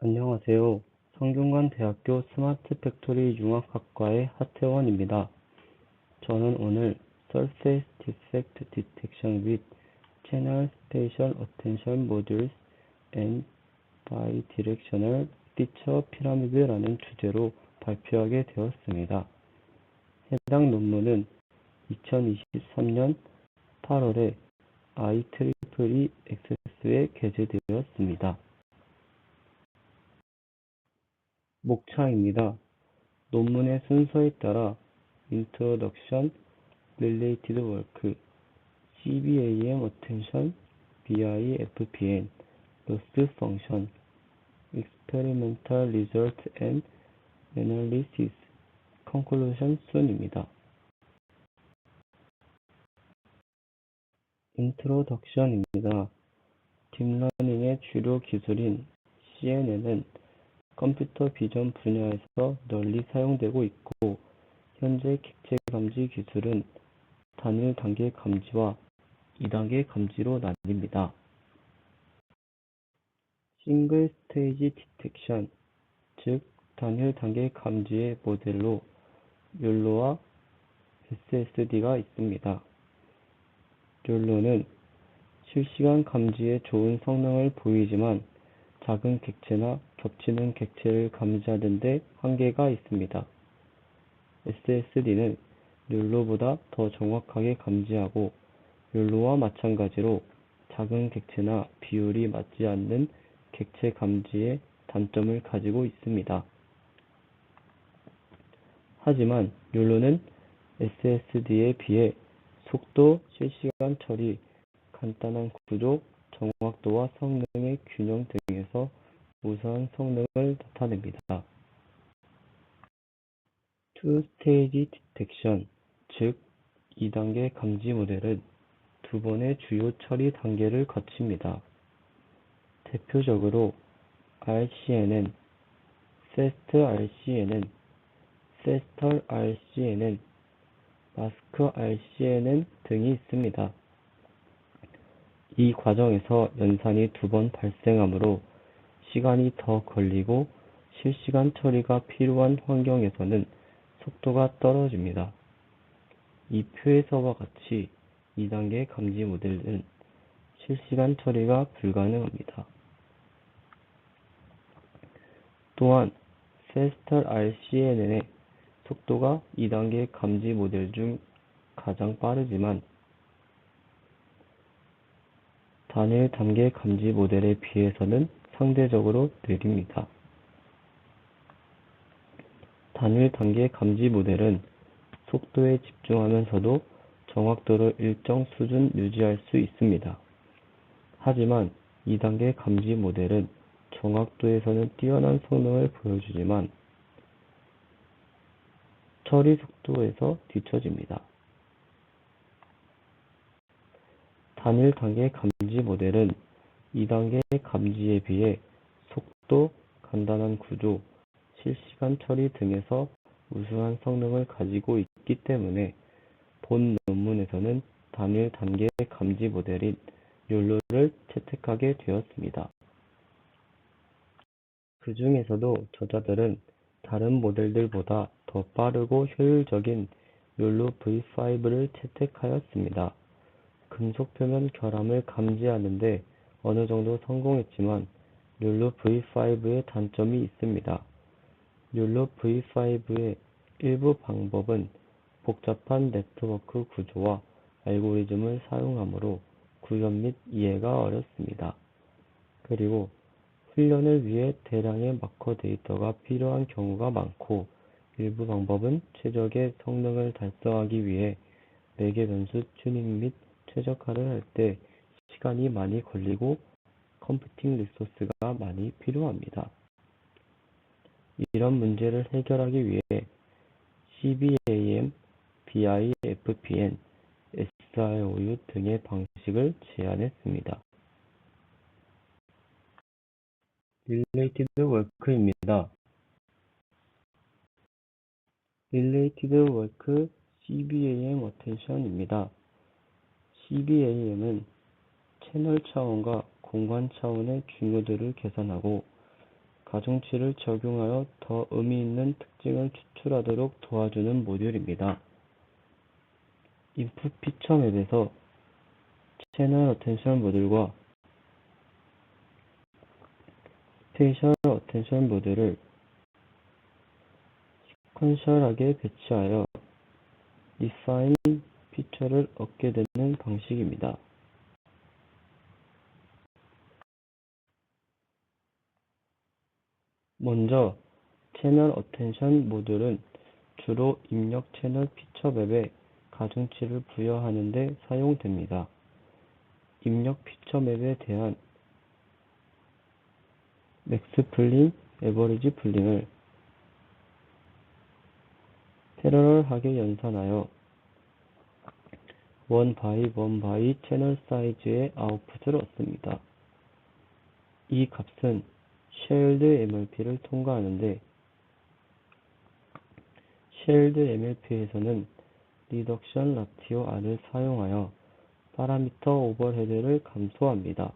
안녕하세요. 성균관대학교 스마트 팩토리 융합학과의 하태원입니다. 저는 오늘 Surface Defect Detection with Channel Spatial Attention Modules and Bidirectional Feature Pyramid라는 주제로 발표하게 되었습니다. 해당 논문은 2023년 8월에 IEEE Access에 게재되었습니다. 목차입니다. 논문의 순서에 따라 Introduction, Related Work, CBAM Attention, BIFPN, Loss Function, Experimental Result and Analysis, Conclusion 순입니다. Introduction입니다. 딥러닝의 주요 기술인 CNN은 컴퓨터 비전 분야에서 널리 사용되고 있고, 현재 객체 감지 기술은 단일 단계 감지와 2단계 감지로 나뉩니다. 싱글 스테이지 디텍션, 즉 단일 단계 감지의 모델로 욜로와 SSD가 있습니다. 욜로는 실시간 감지에 좋은 성능을 보이지만 작은 객체나 겹치는 객체를 감지하는 데 한계가 있습니다. SSD는 욜로보다 더 정확하게 감지하고 욜로와 마찬가지로 작은 객체나 비율이 맞지 않는 객체 감지에 단점을 가지고 있습니다. 하지만 욜로는 SSD에 비해 속도, 실시간 처리, 간단한 구조, 정확도와 성능의 균형 등에서 우수한 성능을 나타냅니다. Two-Stage Detection, 즉 2단계 감지 모델은 두 번의 주요 처리 단계를 거칩니다. 대표적으로 RCNN, FAST-RCNN, FASTER-RCNN, MASK-RCNN 등이 있습니다. 이 과정에서 연산이 두 번 발생하므로 시간이 더 걸리고 실시간 처리가 필요한 환경에서는 속도가 떨어집니다. 이 표에서와 같이 2단계 감지 모델은 실시간 처리가 불가능합니다. 또한 FASTER RCNN의 속도가 2단계 감지 모델 중 가장 빠르지만 단일 단계 감지 모델에 비해서는 상대적으로 느립니다. 단일 단계 감지 모델은 속도에 집중하면서도 정확도를 일정 수준 유지할 수 있습니다. 하지만 2단계 감지 모델은 정확도에서는 뛰어난 성능을 보여주지만 처리 속도에서 뒤처집니다. 단일 단계 감지 모델은 2단계 감지에 비해 속도, 간단한 구조, 실시간 처리 등에서 우수한 성능을 가지고 있기 때문에 본 논문에서는 단일 단계 감지 모델인 욜로를 채택하게 되었습니다. 그 중에서도 저자들은 다른 모델들보다 더 빠르고 효율적인 욜로 V5를 채택하였습니다. 금속 표면 결함을 감지하는데 어느 정도 성공했지만 욜로 V5의 단점이 있습니다. 욜로 V5의 일부 방법은 복잡한 네트워크 구조와 알고리즘을 사용하므로 구현 및 이해가 어렵습니다. 그리고 훈련을 위해 대량의 마커 데이터가 필요한 경우가 많고, 일부 방법은 최적의 성능을 달성하기 위해 매개 변수 튜닝 및 최적화를 할 때 시간이 많이 걸리고 컴퓨팅 리소스가 많이 필요합니다. 이런 문제를 해결하기 위해 CBAM, BIFPN, SIOU 등의 방식을 제안했습니다. Related Work입니다. Related Work CBAM Attention입니다. CBAM은 채널 차원과 공간 차원의 중요도를 계산하고 가중치를 적용하여 더 의미 있는 특징을 추출하도록 도와주는 모듈입니다. 인풋 피처 맵에서 채널 어텐션 모듈과 스페이셜 어텐션 모듈을 시퀀셜하게 배치하여 리파인 피처를 얻게 되는 방식입니다. 먼저 채널 어텐션 모듈은 주로 입력 채널 피처 맵에 가중치를 부여하는 데 사용됩니다. 입력 피처 맵에 대한 맥스 풀링, 에버리지 풀링을 패러럴하게 연산하여 원 바이 채널 사이즈의 아웃풋을 얻습니다. 이 값은 쉐일드 MLP를 통과하는데 쉐일드 MLP에서는 리덕션 라티오 R을 사용하여 파라미터 오버헤드를 감소합니다.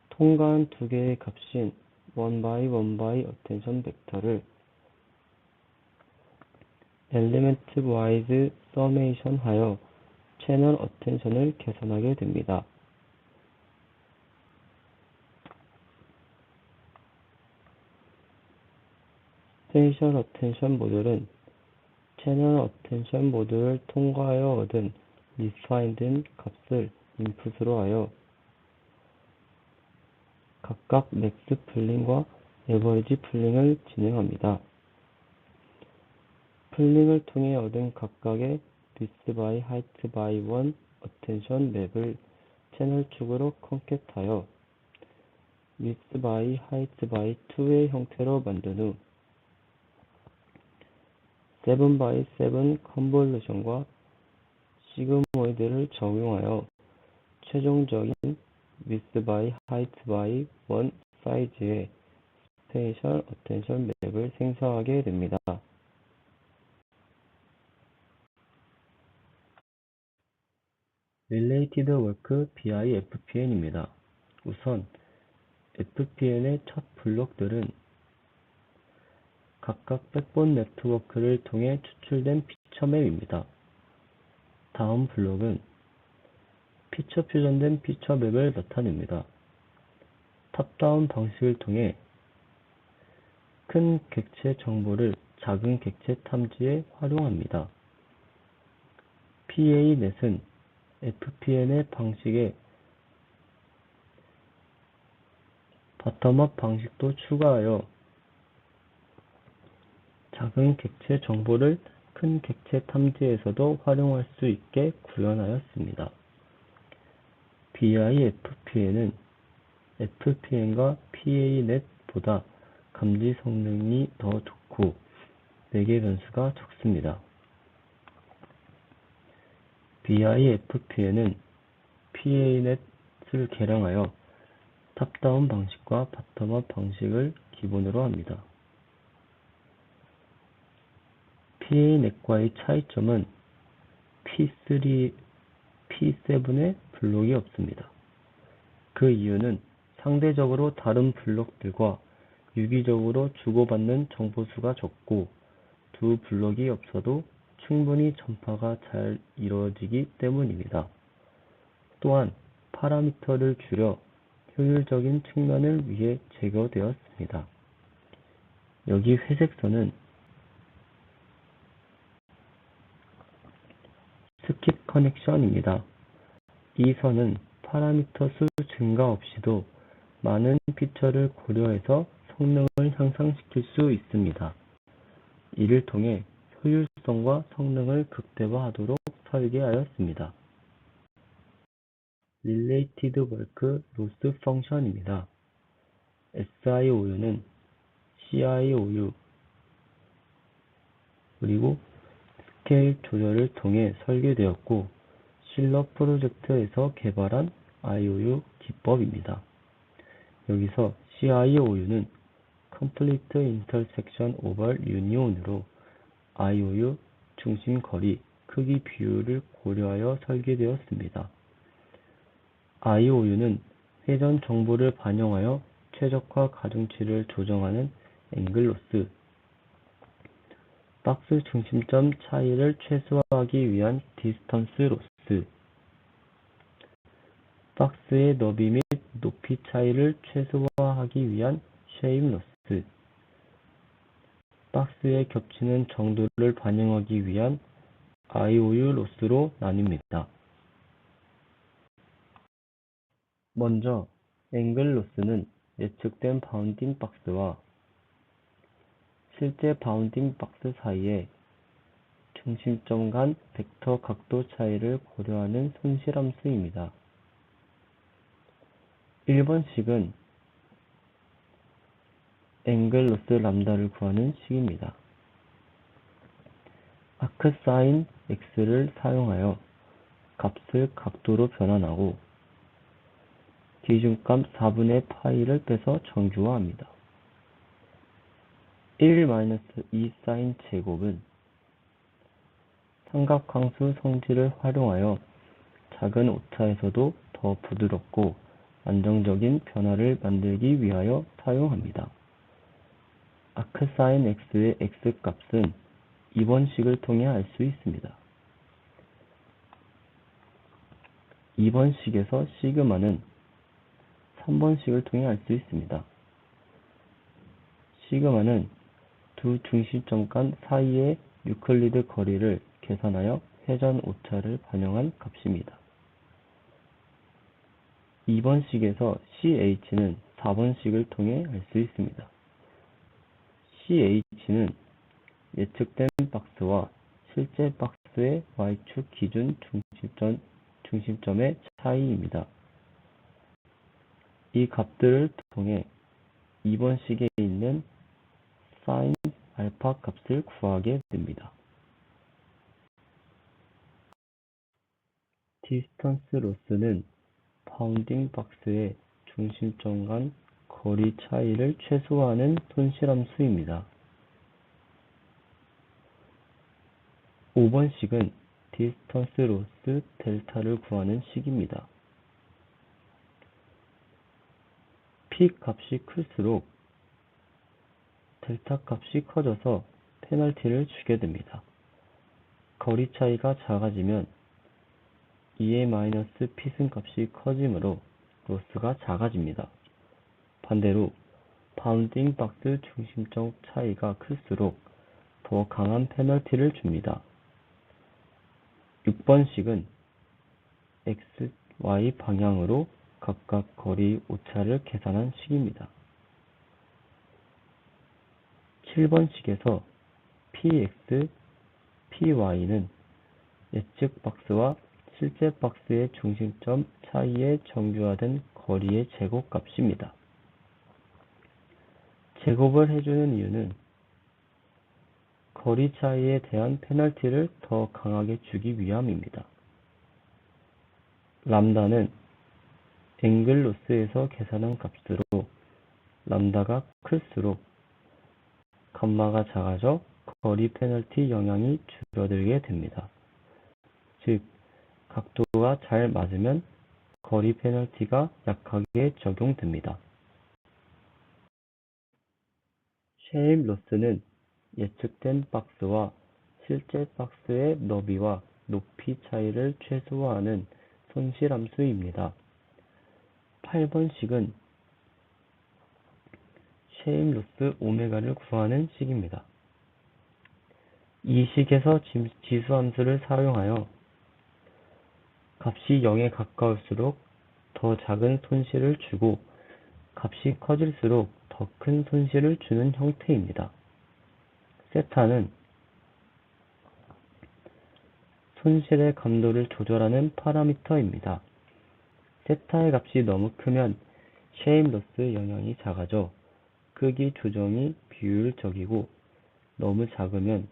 통과한 두 개의 값인 원 바이 어텐션 벡터를 엘리멘트 와이즈 서메이션 하여 채널 어텐션을 계산하게 됩니다. 스페이셜 어텐션 모듈은 채널 어텐션 모듈을 통과하여 얻은 리파인된 값을 인풋으로 하여 각각 맥스 풀링과 에버리지 풀링을 진행합니다. 풀링을 통해 얻은 각각의 width by height by 1 어텐션 맵을 채널 축으로 컨캣하여 width by height by 2의 형태로 만든 후 7 by 7 컨볼루션과 시그모이드를 적용하여 최종적인 width by height by 1 사이즈의 스페이셜 어텐션 맵을 생성하게 됩니다. Related Work BI FPN입니다. 우선 FPN의 첫 블록들은 각각 백본 네트워크를 통해 추출된 피처맵입니다. 다음 블록은 피처 퓨전된 피처맵을 나타냅니다. 탑다운 방식을 통해 큰 객체 정보를 작은 객체 탐지에 활용합니다. PANet은 FPN의 방식에 바텀업 방식도 추가하여 작은 객체 정보를 큰 객체 탐지에서도 활용할 수 있게 구현하였습니다. BI FPN은 FPN과 PANet보다 감지 성능이 더 좋고 매개 변수가 적습니다. BI FPN은 PANet을 개량하여 탑다운 방식과 바텀업 방식을 기본으로 합니다. PANet과의 차이점은 P7에 블록이 없습니다. 그 이유는 상대적으로 다른 블록들과 유기적으로 주고받는 정보수가 적고 두 블록이 없어도 충분히 전파가 잘 이루어지기 때문입니다. 또한 파라미터를 줄여 효율적인 측면을 위해 제거되었습니다. 여기 회색선은 스킵 커넥션입니다. 이 선은 파라미터 수 증가 없이도 많은 피처를 고려해서 성능을 향상시킬 수 있습니다. 이를 통해 효율성과 성능을 극대화하도록 설계하였습니다. Related Work Loss Function입니다. SIOU는 CIOU 그리고 스케일 조절을 통해 설계되었고 실러 프로젝트에서 개발한 IOU 기법입니다. 여기서 CIOU는 Complete Intersection Over Union으로 IOU 중심 거리, 크기 비율을 고려하여 설계되었습니다. IOU는 회전 정보를 반영하여 최적화 가중치를 조정하는 앵글 로스, 박스 중심점 차이를 최소화하기 위한 디스턴스 로스, 박스의 너비 및 높이 차이를 최소화하기 위한 쉐임 로스, 박스의 겹치는 정도를 반영하기 위한 IOU 로스로 나뉩니다. 먼저 앵글 로스는 예측된 바운딩 박스와 실제 바운딩 박스 사이의 중심점 간 벡터 각도 차이를 고려하는 손실함수입니다. 1번식은 앵글 로스 람다를 구하는 식입니다. 아크사인 x를 사용하여 값을 각도로 변환하고 기준값 4분의 파이를 빼서 정규화합니다. 1-2 사인 제곱은 삼각함수 성질을 활용하여 작은 오차에서도 더 부드럽고 안정적인 변화를 만들기 위하여 사용합니다. 아크사인 x의 x값은 2번식을 통해 알 수 있습니다. 2번식에서 시그마는 3번식을 통해 알 수 있습니다. 시그마는 두 중심점 간 사이의 유클리드 거리를 계산하여 회전 오차를 반영한 값입니다. 2번식에서 CH는 4번식을 통해 알 수 있습니다. CH는 예측된 박스와 실제 박스의 Y축 기준 중심점의 차이입니다. 이 값들을 통해 2번식에 있는 사인 알파 값을 구하게 됩니다. 디스턴스 로스는 바운딩 박스의 중심점 간 거리 차이를 최소화하는 손실함수입니다. 5번식은 디스턴스 로스 델타를 구하는 식입니다. P 값이 클수록 델타 값이 커져서 페널티를 주게 됩니다. 거리 차이가 작아지면 2의 마이너스 P승 값이 커지므로 로스가 작아집니다. 반대로 바운딩 박스 중심점 차이가 클수록 더 강한 페널티를 줍니다. 6번식은 X, Y 방향으로 각각 거리 오차를 계산한 식입니다. 7번식에서 PX, PY는 예측 박스와 실제 박스의 중심점 차이의 정규화된 거리의 제곱값입니다. 제곱을 해주는 이유는 거리 차이에 대한 페널티를 더 강하게 주기 위함입니다. 람다는 앵글 로스에서 계산한 값으로 람다가 클수록 감마가 작아져 거리 페널티 영향이 줄어들게 됩니다. 즉, 각도가 잘 맞으면 거리 페널티가 약하게 적용됩니다. 쉐임 로스는 예측된 박스와 실제 박스의 너비와 높이 차이를 최소화하는 손실함수입니다. 8번식은 쉐임 로스 오메가를 구하는 식입니다. 이 식에서 지수함수를 사용하여 값이 0에 가까울수록 더 작은 손실을 주고 값이 커질수록 더 큰 손실을 주는 형태입니다. 세타는 손실의 감도를 조절하는 파라미터입니다. 세타의 값이 너무 크면 쉐임 로스 영향이 작아져 크기 조정이 비효율적이고 너무 작으면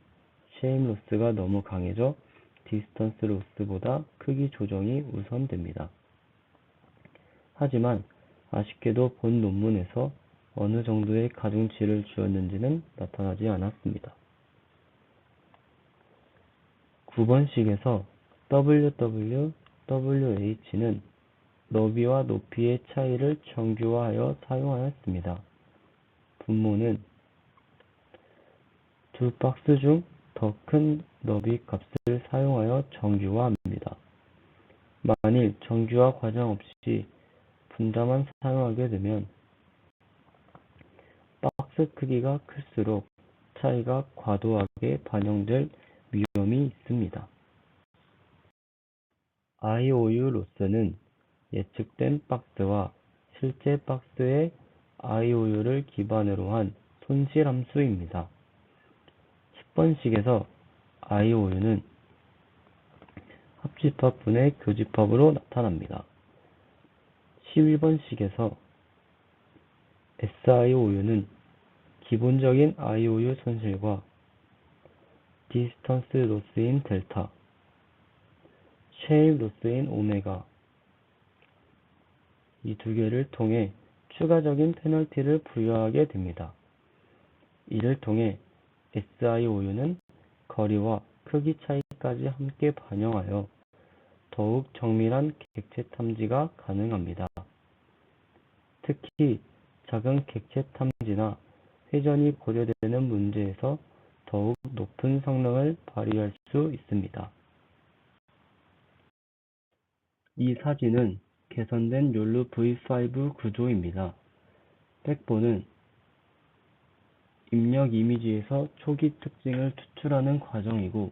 쉐임 로스가 너무 강해져 디스턴스 로스보다 크기 조정이 우선됩니다. 하지만 아쉽게도 본 논문에서 어느 정도의 가중치를 주었는지는 나타나지 않았습니다. 9번식에서 WW, WH는 너비와 높이의 차이를 정교화하여 사용하였습니다. 분모는 두 박스 중 더 큰 너비 값을 사용하여 정규화합니다. 만일 정규화 과정 없이 분자만 사용하게 되면 박스 크기가 클수록 차이가 과도하게 반영될 위험이 있습니다. IOU 로스는 예측된 박스와 실제 박스의 IOU를 기반으로 한 손실 함수입니다. 10번식에서 IOU는 합집합분의 교집합으로 나타납니다. 11번식에서 SIOU는 기본적인 IOU 손실과 디스턴스 로스인 델타, 쉐입 로스인 오메가 이 두 개를 통해 추가적인 페널티를 부여하게 됩니다. 이를 통해 SIOU는 거리와 크기 차이까지 함께 반영하여 더욱 정밀한 객체 탐지가 가능합니다. 특히 작은 객체 탐지나 회전이 고려되는 문제에서 더욱 높은 성능을 발휘할 수 있습니다. 이 사진은 개선된 욜루 V5 구조입니다. 백본은 입력 이미지에서 초기 특징을 추출하는 과정이고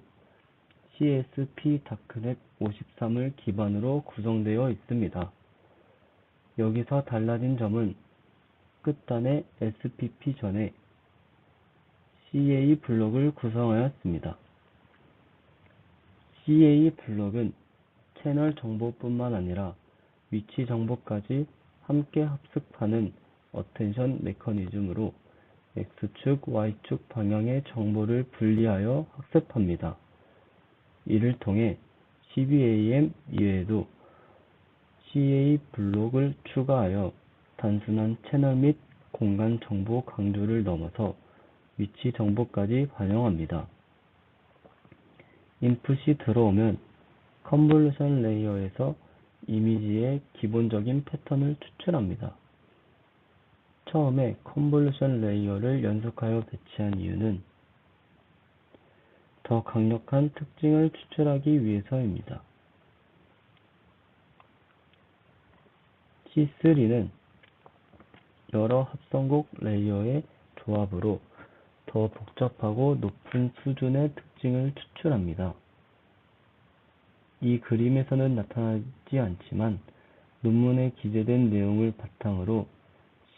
CSP 다크넷 53을 기반으로 구성되어 있습니다. 여기서 달라진 점은 끝단에 SPP 전에 CA 블록을 구성하였습니다. CA 블록은 채널 정보뿐만 아니라 위치 정보까지 함께 합습하는 어텐션 메커니즘으로 X축, Y축 방향의 정보를 분리하여 학습합니다. 이를 통해 CBAM 이외에도 CA 블록을 추가하여 단순한 채널 및 공간 정보 강조를 넘어서 위치 정보까지 반영합니다. 인풋이 들어오면 컨볼루션 레이어에서 이미지의 기본적인 패턴을 추출합니다. 처음에 컨볼루션 레이어를 연속하여 배치한 이유는 더 강력한 특징을 추출하기 위해서입니다. C3는 여러 합성곡 레이어의 조합으로 더 복잡하고 높은 수준의 특징을 추출합니다. 이 그림에서는 나타나지 않지만 논문에 기재된 내용을 바탕으로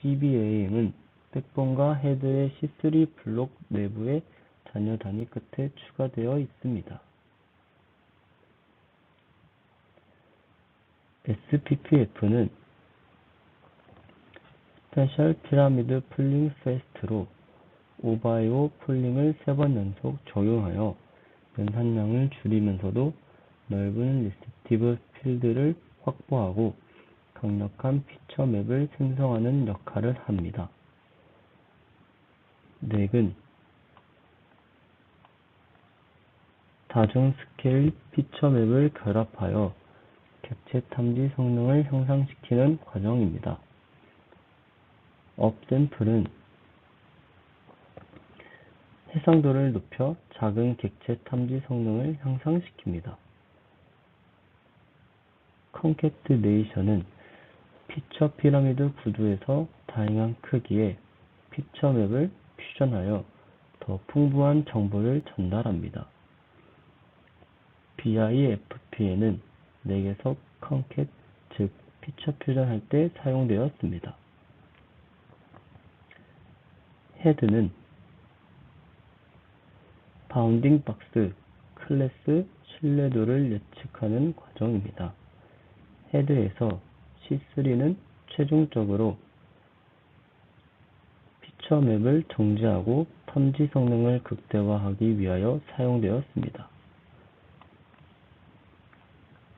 CBAM은 백본과 헤드의 C3 블록 내부의 잔여 단위 끝에 추가되어 있습니다. SPPF는 스페셜 피라미드 풀링 페스트로 5x5 풀링을 3번 연속 적용하여 연산량을 줄이면서도 넓은 리셉티브 필드를 확보하고 강력한 피처 맵을 생성하는 역할을 합니다. 넥은 다중 스케일 피처 맵을 결합하여 객체 탐지 성능을 향상시키는 과정입니다. 업샘플은 해상도를 높여 작은 객체 탐지 성능을 향상시킵니다. 컨캐트네이션은 피처 피라미드 구조에서 다양한 크기의 피처 맵을 퓨전하여 더 풍부한 정보를 전달합니다. BIFP에는 넥에서 컨캣, 즉 피처 퓨전할 때 사용되었습니다. 헤드는 바운딩 박스, 클래스, 신뢰도를 예측하는 과정입니다. 헤드에서 C3는 최종적으로 피처 맵을 정지하고 탐지 성능을 극대화하기 위하여 사용되었습니다.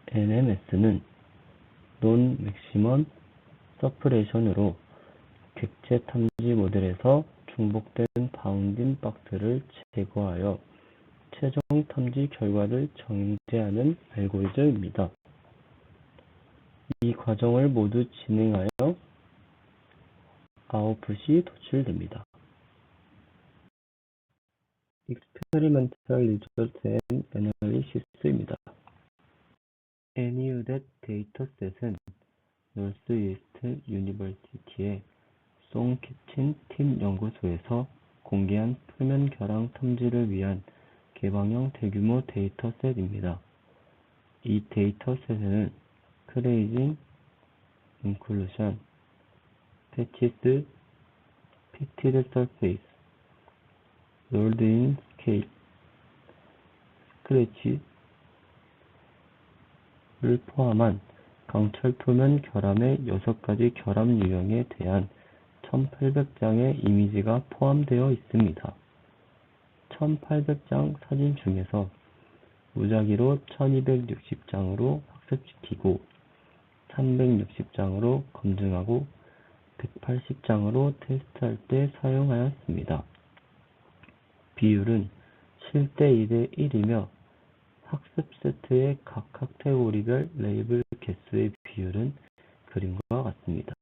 NMS는 논 맥시멈 서프레이션으로 객체 탐지 모델에서 중복된 바운딩 박스를 제거하여 최종 탐지 결과를 정제하는 알고리즘입니다. 이 과정을 모두 진행하여 아웃풋이 도출됩니다. Experimental Result and Analysis입니다. NUDAT 데이터셋은 노스이스트 유니버시티의 송 키친 팀 연구소에서 공개한 표면 결항 탐지를 위한 개방형 대규모 데이터셋입니다. 이 데이터셋에는 크레이징, 인클루션, 패치스, 피티드 서페이스, 롤드인 스케일, 스크래치를 포함한 강철 표면 결함의 6가지 결함 유형에 대한 1800장의 이미지가 포함되어 있습니다. 1800장 사진 중에서 무작위로 1260장으로 학습시키고 360장으로 검증하고 180장으로 테스트할 때 사용하였습니다. 비율은 7:2대 1이며 학습 세트의 각 카테고리별 레이블 개수의 비율은 그림과 같습니다.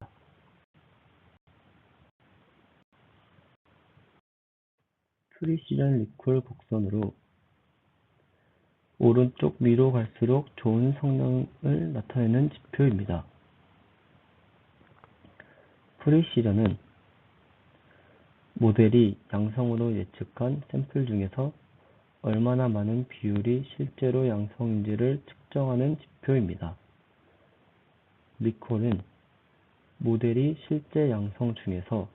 프리시전 리콜 곡선으로 오른쪽 위로 갈수록 좋은 성능을 나타내는 지표입니다. 프리시전은 모델이 양성으로 예측한 샘플 중에서 얼마나 많은 비율이 실제로 양성인지를 측정하는 지표입니다. 리콜은 모델이 실제 양성 중에서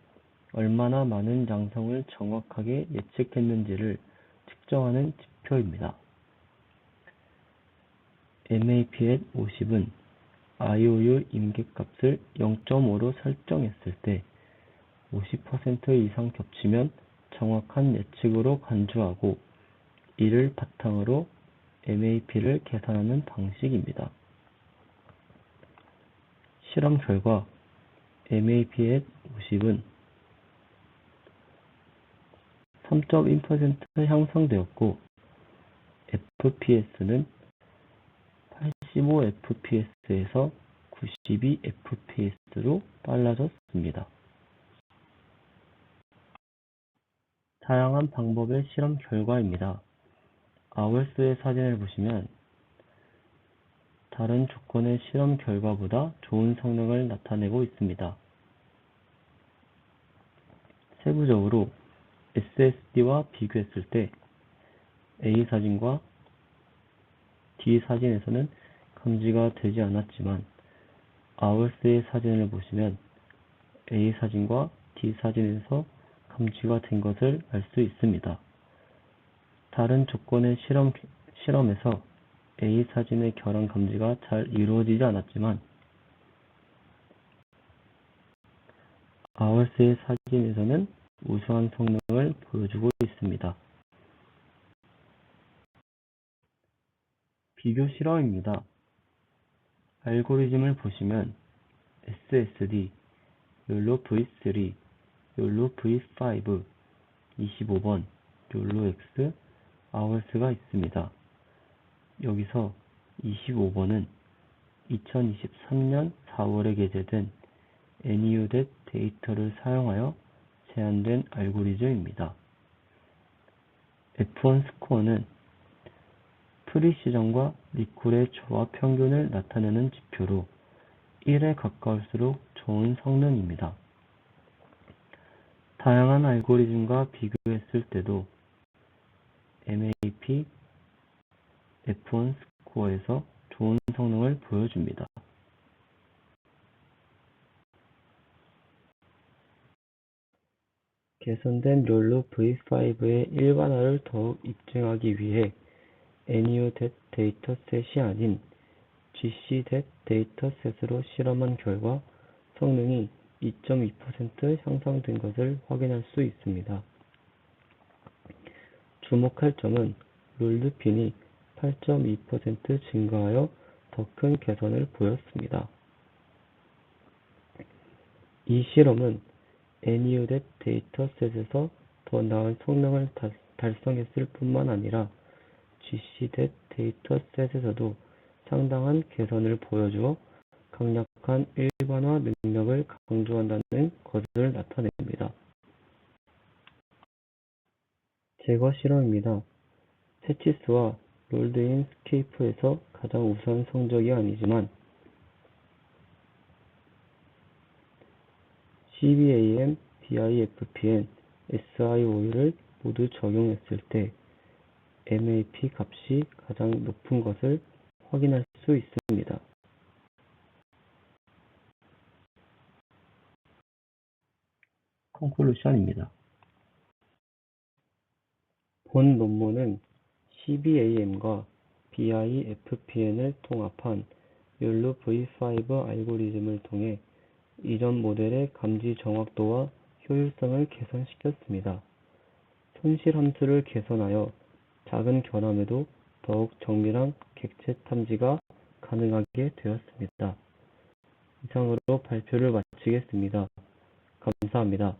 얼마나 많은 양성을 정확하게 예측했는지를 측정하는 지표입니다. MAP@50은 IOU 임계값을 0.5로 설정했을 때 50% 이상 겹치면 정확한 예측으로 간주하고 이를 바탕으로 MAP를 계산하는 방식입니다. 실험 결과 MAP@50은 3.1% 향상되었고 FPS는 85fps에서 92fps로 빨라졌습니다. 다양한 방법의 실험 결과입니다. 아월스의 사진을 보시면 다른 조건의 실험 결과보다 좋은 성능을 나타내고 있습니다. 세부적으로 SSD와 비교했을 때 A 사진과 D 사진에서는 감지가 되지 않았지만 아월스의 사진을 보시면 A 사진과 D 사진에서 감지가 된 것을 알 수 있습니다. 다른 조건의 실험에서 A 사진의 결함 감지가 잘 이루어지지 않았지만 아월스의 사진에서는 우수한 성능을 보여주고 있습니다. 비교 실험입니다. 알고리즘을 보시면 SSD, 욜로 V3, 욜로 V5, 25번, 욜로 X, 아월스가 있습니다. 여기서 25번은 2023년 4월에 게재된 NUDAT 데이터를 사용하여 제안된 알고리즘입니다. F1 스코어는 프리시전과 리콜의 조합 평균을 나타내는 지표로 1에 가까울수록 좋은 성능입니다. 다양한 알고리즘과 비교했을 때도 MAP F1 스코어에서 좋은 성능을 보여줍니다. 개선된 욜로 V5의 일반화를 더욱 입증하기 위해 NUDAT 데이터셋이 아닌 GCDAT 데이터셋으로 실험한 결과 성능이 2.2% 향상된 것을 확인할 수 있습니다. 주목할 점은 롤드핀이 8.2% 증가하여 더 큰 개선을 보였습니다. 이 실험은 NUDAT 데이터셋에서 더 나은 성능을 달성했을 뿐만 아니라 GCDAT 데이터셋에서도 상당한 개선을 보여주어 강력한 일반화 능력을 강조한다는 것을 나타냅니다. 제거 실험입니다. 테치스와 롤드인 스케이프에서 가장 우수한 성적이 아니지만 CBAM, DIFPN, SIO를 모두 적용했을 때 MAP 값이 가장 높은 것을 확인할 수 있습니다. 컨클루션입니다. 본 논문은 CBAM과 BIFPN을 통합한 욜로 V5 알고리즘을 통해 이전 모델의 감지 정확도와 효율성을 개선시켰습니다. 손실 함수를 개선하여 작은 결함에도 더욱 정밀한 객체 탐지가 가능하게 되었습니다. 이상으로 발표를 마치겠습니다. 감사합니다.